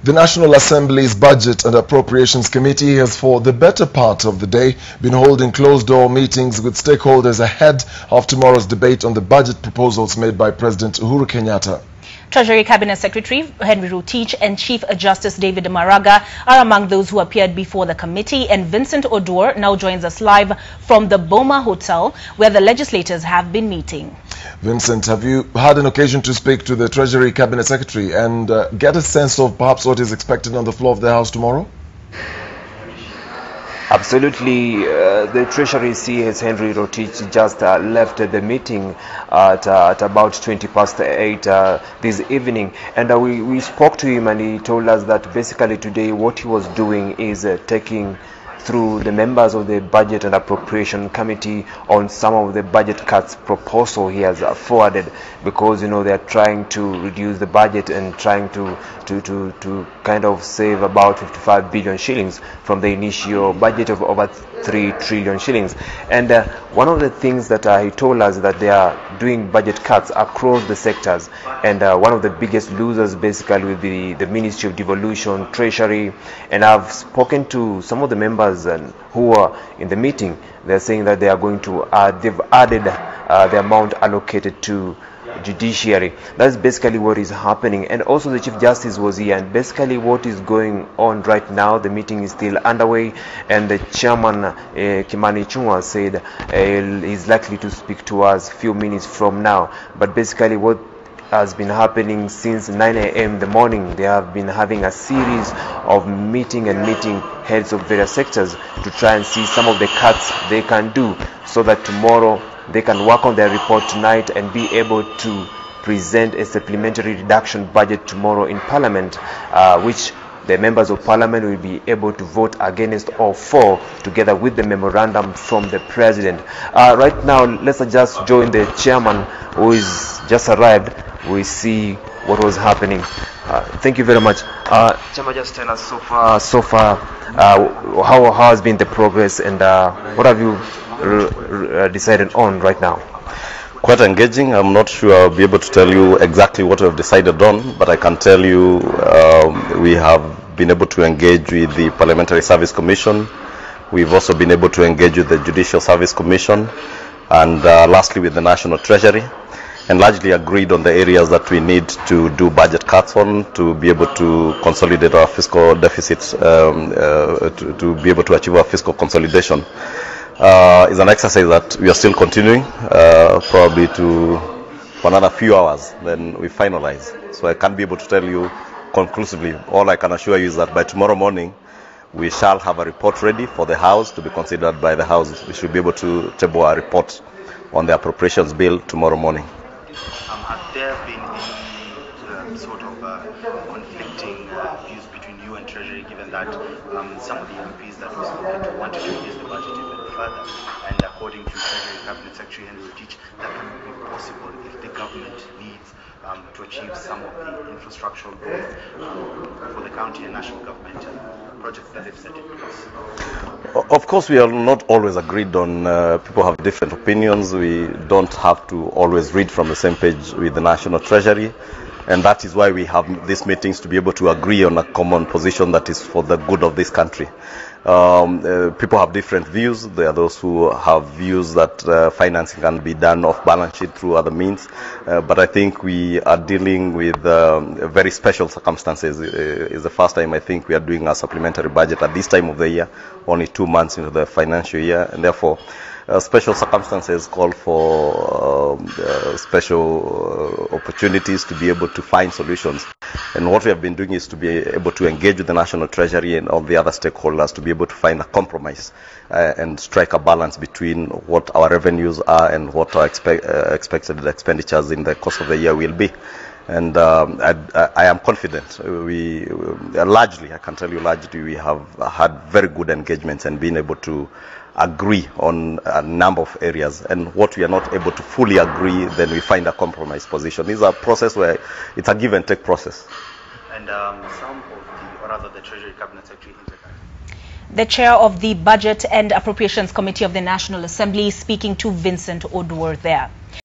The National Assembly's Budget and Appropriations Committee has for the better part of the day been holding closed-door meetings with stakeholders ahead of tomorrow's debate on the budget proposals made by President Uhuru Kenyatta. Treasury Cabinet Secretary Henry Rotich and Chief Justice David Maraga are among those who appeared before the committee, and Vincent Oduor now joins us live from the Boma Hotel, where the legislators have been meeting. Vincent, have you had an occasion to speak to the Treasury Cabinet Secretary and get a sense of perhaps what is expected on the floor of the House tomorrow? Absolutely. The Treasury CS Henry Rotich just left the meeting at about 8:20 this evening, and we spoke to him, and he told us that basically today what he was doing is taking through the members of the Budget and Appropriation Committee on some of the budget cuts proposal he has forwarded, because they are trying to reduce the budget and trying to kind of save about 55 billion shillings from the initial budget of over 3 trillion shillings. And one of the things that he told us that they are doing budget cuts across the sectors, and one of the biggest losers basically will be the Ministry of Devolution, Treasury. And I've spoken to some of the members who are in the meeting. They're saying that they are going to they've added the amount allocated to judiciary. That's basically what is happening. And also the Chief Justice was here, and basically what is going on right now, the meeting is still underway, and the chairman Kimani Chungwa said he's likely to speak to us a few minutes from now. But basically what has been happening since 9 a.m. in the morning, they have been having a series of meeting heads of various sectors to try and see some of the cuts they can do, so that tomorrow they can work on their report tonight and be able to present a supplementary reduction budget tomorrow in Parliament, which the members of Parliament will be able to vote against or for, together with the memorandum from the President. Right now, let's just join the chairman, who is just arrived. We see what was happening. Thank you very much. Chairman, just tell us so far how has been the progress, and what have you decided on right now? Quite engaging. I'm not sure I'll be able to tell you exactly what we've decided on, but I can tell you we have been able to engage with the Parliamentary Service Commission. We've also been able to engage with the Judicial Service Commission, and lastly with the National Treasury, and largely agreed on the areas that we need to do budget cuts on to be able to consolidate our fiscal deficits, to be able to achieve our fiscal consolidation. It's an exercise that we are still continuing, probably for another few hours, then we finalize. So I can't be able to tell you conclusively. All I can assure you is that by tomorrow morning, we shall have a report ready for the House to be considered by the House. We should be able to table a report on the appropriations bill tomorrow morning. Have there been any sort of conflicting views between you and Treasury, given that some of the MPs that were spoken to wanted to reduce the budget even further, and according to Treasury Cabinet Secretary Henry Rotich, that would be possible if the government needs to achieve some of the infrastructural growth for the county and national government projects that they've set in place? Of course, we are not always agreed on. People have different opinions. We don't have to always read from the same page with the National Treasury, and that is why we have these meetings, to be able to agree on a common position that is for the good of this country. People have different views. There are those who have views that financing can be done off balance sheet through other means, but I think we are dealing with very special circumstances. It's the first time I think we are doing a supplementary budget at this time of the year, only 2 months into the financial year, and therefore special circumstances call for special opportunities to be able to find solutions. And what we have been doing is to be able to engage with the National Treasury and all the other stakeholders to be able to find a compromise and strike a balance between what our revenues are and what our expected expenditures in the course of the year will be. And I am confident. We largely, I can tell you, largely we have had very good engagements and been able to agree on a number of areas. And what we are not able to fully agree, then we find a compromise position. It's a process where it's a give and take process. And some of the Treasury Cabinet Secretary. The chair of the Budget and Appropriations Committee of the National Assembly speaking to Vincent Oduor there.